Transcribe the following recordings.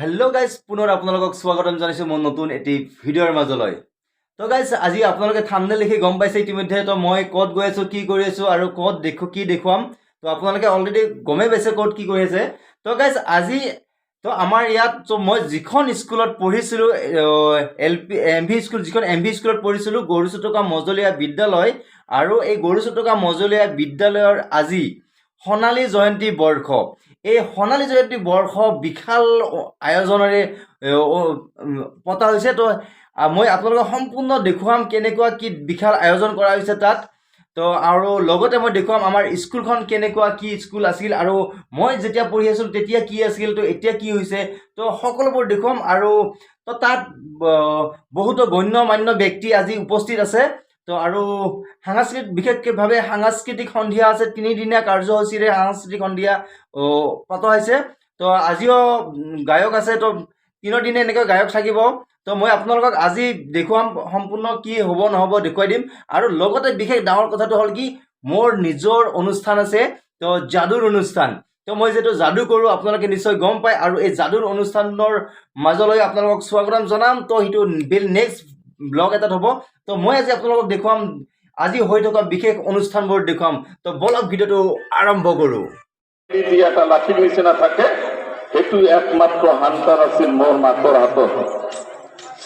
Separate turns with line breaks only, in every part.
Hello' guys পুনৰ আপোনালোকক স্বাগতম জনাইছোঁ মোৰ নতুন এটি ভিডিঅ'ৰ মাজলৈ। তো গাইজ আজি আপোনালোকে থাম্বনেইল দেখি গম পাইছে ইতিমধ্যে তো মই ক'ত গৈ আছোঁ, কি কৰি আছোঁ আৰু ক'ত কি দেখুৱাম। তো আপোনালোকে অলৰেডি গমেই পাইছে ক'ত কি কৰি আছে। তো গাইজ আজি তো আমাৰ ইয়াত মই যিখন স্কুলত পঢ়িছিলোঁ এম ভি স্কুল, যিখন এম ভি স্কুলত পঢ়িছিলোঁ গৰুচুটুকা মজলীয়া বিদ্যালয়, আৰু এই গৰুচুটুকা মজলীয়া বিদ্যালয়ৰ আজি সোণালী জয়ন্তী বৰ্ষ। এই সোণালী জয়ন্তী বৰ্ষ বিশাল আয়োজনেৰে পতা হৈছে। তো মই আপোনালোকক সম্পূৰ্ণ দেখুৱাম কেনেকুৱা কি বিশাল আয়োজন কৰা হৈছে তাত। তো আৰু লগতে মই দেখুৱাম আমাৰ স্কুলখন কেনেকুৱা কি স্কুল আছিল, আৰু মই যেতিয়া পঢ়ি আছিলোঁ তেতিয়া কি আছিল, তো এতিয়া কি হৈছে, তো সকলোবোৰ দেখুৱাম। আৰু তো তাত বহুতো গণ্য মান্য ব্যক্তি আজি উপস্থিত আছে। তো আৰু বিশেষভাৱে সাংস্কৃতিক সন্ধিয়া আছে, 3 দিনীয়া কাৰ্যসূচীৰে সাংস্কৃতিক সন্ধিয়া পতা হৈছে। তো আজিও গায়ক আছে, তো 3 দিনে এনেকৈ গায়ক থাকিব। তো মই আপোনালোকক আজি দেখুৱাম সম্পূৰ্ণ কি হ'ব নহ'ব দেখুৱাই দিম। আৰু লগতে বিশেষ ডাঙৰ কথাটো হ'ল কি, মোৰ নিজৰ অনুষ্ঠান আছে, তো যাদুৰ অনুষ্ঠান। তো মই যিহেতু যাদু কৰোঁ আপোনালোকে নিশ্চয় গম পায়, আৰু এই যাদুৰ অনুষ্ঠানৰ মাজলৈ আপোনালোকক স্বাগতম জনাম। তো সেইটো নেক্সট ব্লগ এটাত হ'ব। তো মই আজি আপোনালোকক দেখুৱাম আজি হৈ থকা বিশেষ অনুষ্ঠানবোৰ দেখুৱাম। তো বলক ভিডিঅ'টো আৰম্ভ কৰোঁ।
এটা লাঠিৰ নিচিনা থাকে, সেইটো একমাত্ৰ হান্তাৰ আছিল মোৰ মাকৰ হাতত।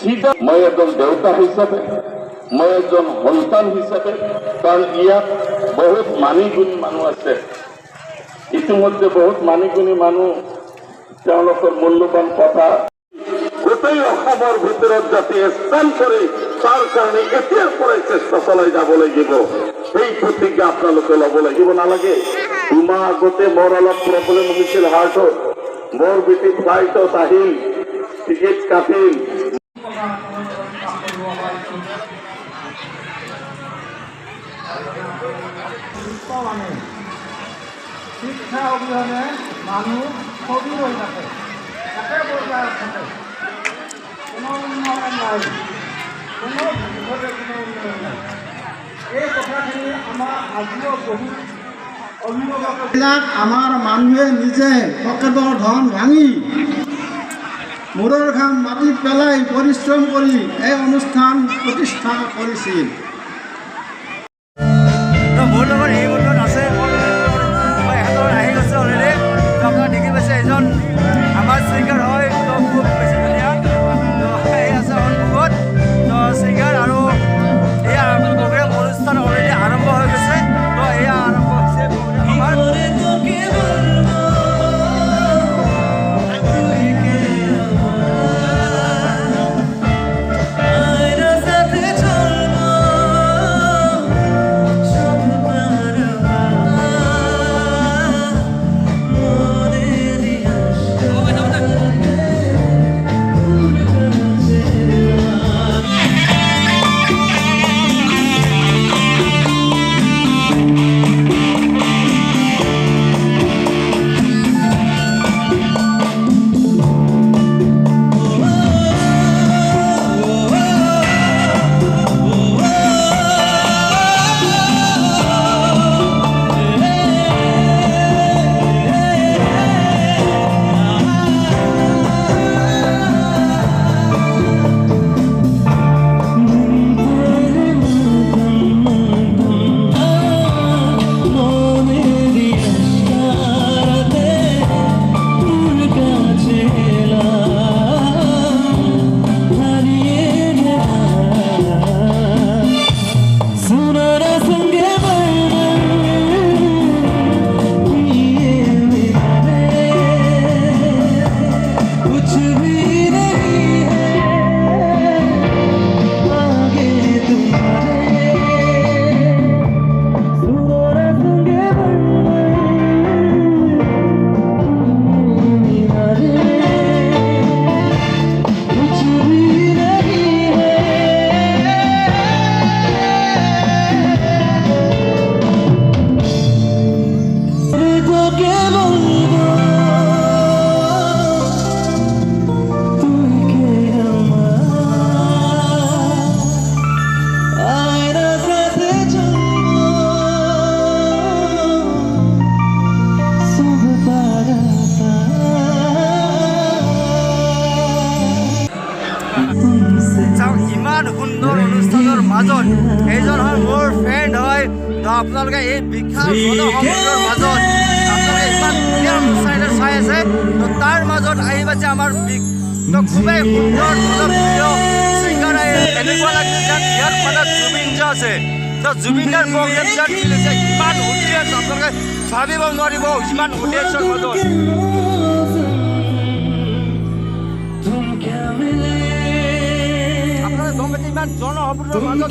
চিধা মই এজন দেউতা হিচাপে, মই এজন সন্তান হিচাপে, কাৰণ ইয়াত বহুত মানি গুণী মানুহ আছে। ইতিমধ্যে বহুত মানি গুণী মানুহ তেওঁলোকৰ মূল্যৱান কথা গোটেই অসমৰ ভিতৰত যাতে স্থান কৰে, তাৰ কাৰণে এতিয়াৰ পৰাই চেষ্টা চলাই যাব লাগিব। সেই প্ৰতিজ্ঞা আপোনালোকে ল'ব লাগিব। নালাগে, 2 মাহ আগতে মোৰ অলপ প্ৰব্লেম হৈছিল হাৰ্টত, মোৰ বেটি ফ্লাইটত আহিল, টিকেট কাটিল।
শিক্ষা অবিহনে মানুহ স্থবিৰ হৈ থাকে, একে পৰ্যায়ত থাকে, কোনো উন্নয়ন নাই, কোনো দিশতে কোনো উন্নয়ন নাই। এই কথাখিনি আমাৰ আজিও বহুত অভিভাৱকবিলাক আমাৰ মানুহে নিজে পকেটৰ ধন ভাঙি মূৰৰ ঘাম মাটিত পেলাই পৰিশ্ৰম কৰি এই অনুষ্ঠান প্ৰতিষ্ঠা কৰিছিল।
মোৰ লগত এই মুহূৰ্তত আছে, মই এখেতৰ আহি গৈছে অলৰেডি। তো আপোনালোকে দেখি পাইছে এজন আমাৰ ছিংগাৰ হয়, তো খুব বেছি ধুনীয়া। তো এই আছে সন্মুখত তো ছিংগাৰ, আৰু এয়া প্ৰগ্ৰেম অনুষ্ঠান অলৰেডি আৰম্ভ হৈ গৈছে। তো এয়া আৰম্ভ হৈছে প্ৰগ্ৰেম আমাৰ। মাজত এইজন হয় মোৰ ফ্ৰেণ্ড হয়। তো আপোনালোকে এই বিশাল জনসমুদ্ৰৰ মাজত আপোনালোকে ইমান ধুনীয়া অনুষ্ঠান চাই আছে। তো তাৰ মাজত আহি পাইছে আমাৰ তো খুবেই সুন্দৰ জনপ্ৰিয় ছিংগাৰ এনেকুৱা লাগিছে যেন ইয়াত মানে জুবিন দা আছে। তো জুবিন দাৰ প্ৰগ্ৰেম যেন চলিছে, ইমান অডিয়েঞ্চ আপোনালোকে ভাবিব নোৱাৰিব ইমান অডিয়েঞ্চৰ মাজত। আপোনালোকে গম পাইছে ইমান জনসমুদ্ৰৰ মাজত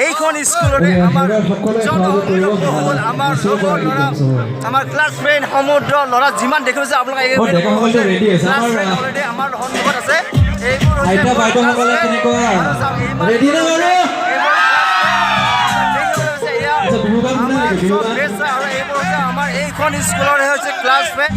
এইখন স্কুলতে আমাৰ আমাৰ লগৰ ল'ৰা আমাৰ ক্লাছমেট সমুদ্ৰ ল'ৰা যিমান দেখিছে আপোনালোকে অলৰেডি আমাৰ সন্মুখত আছে। এইবোৰ আমাৰ এইখন স্কুলৰ হৈছে ক্লাছমেট।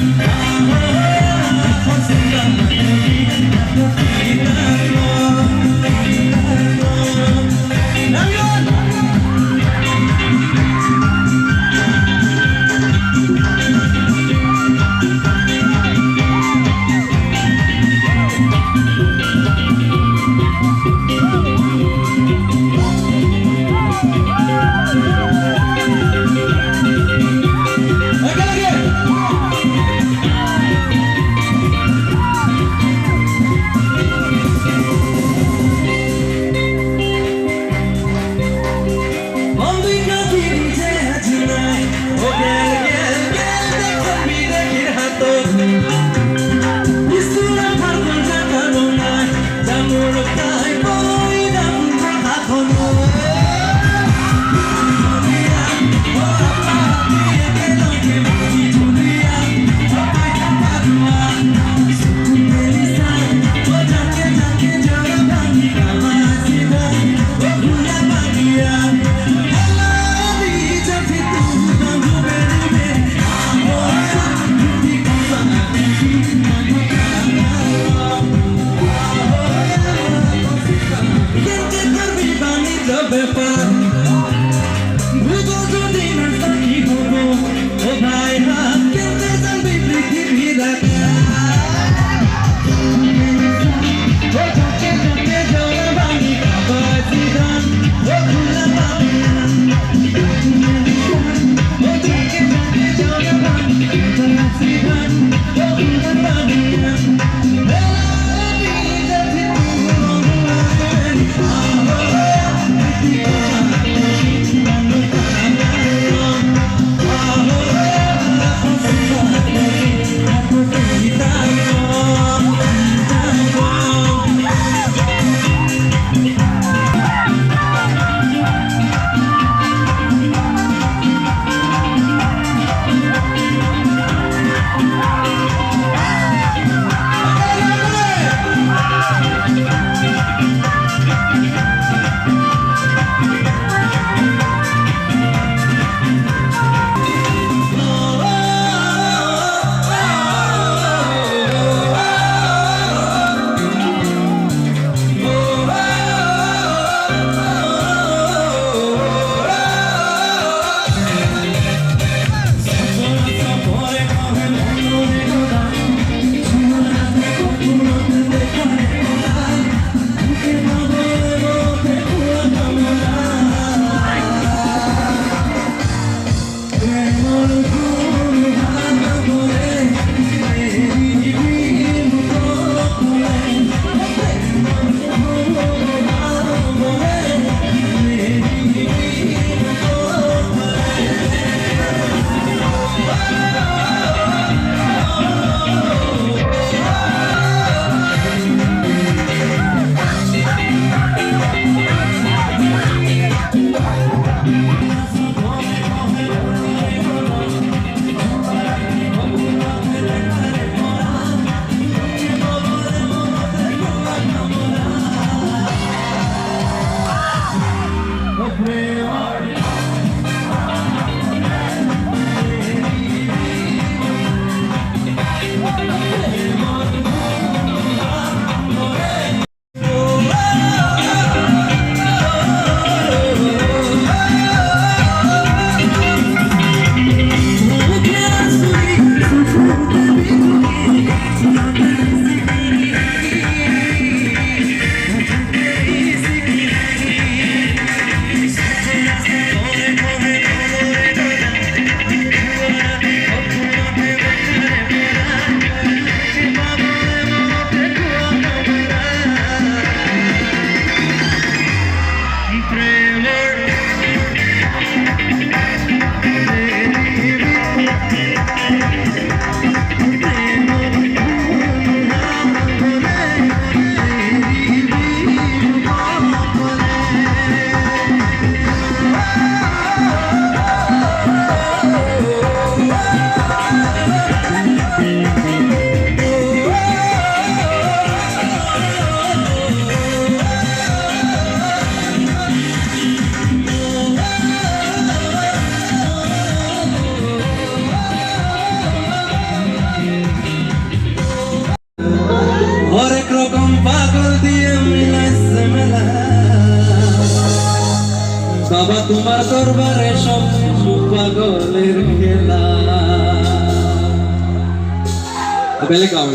বাবা তোমার দরবারে সব পাগলের খেলা पहले काम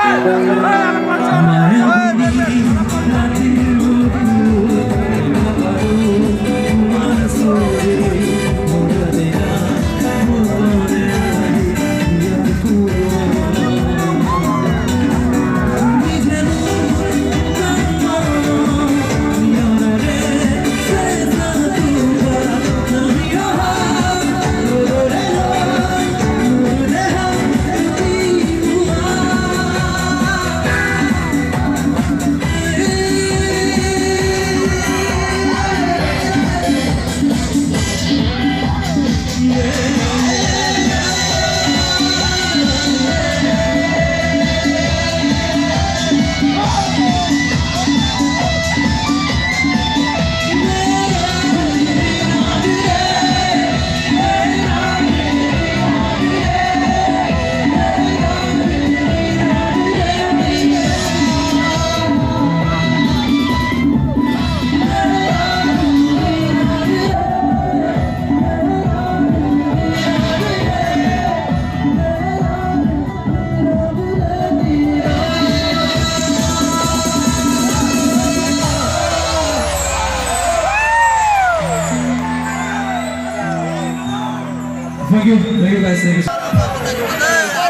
Thank you guys.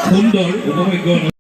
সুন্দর উপভোগ্য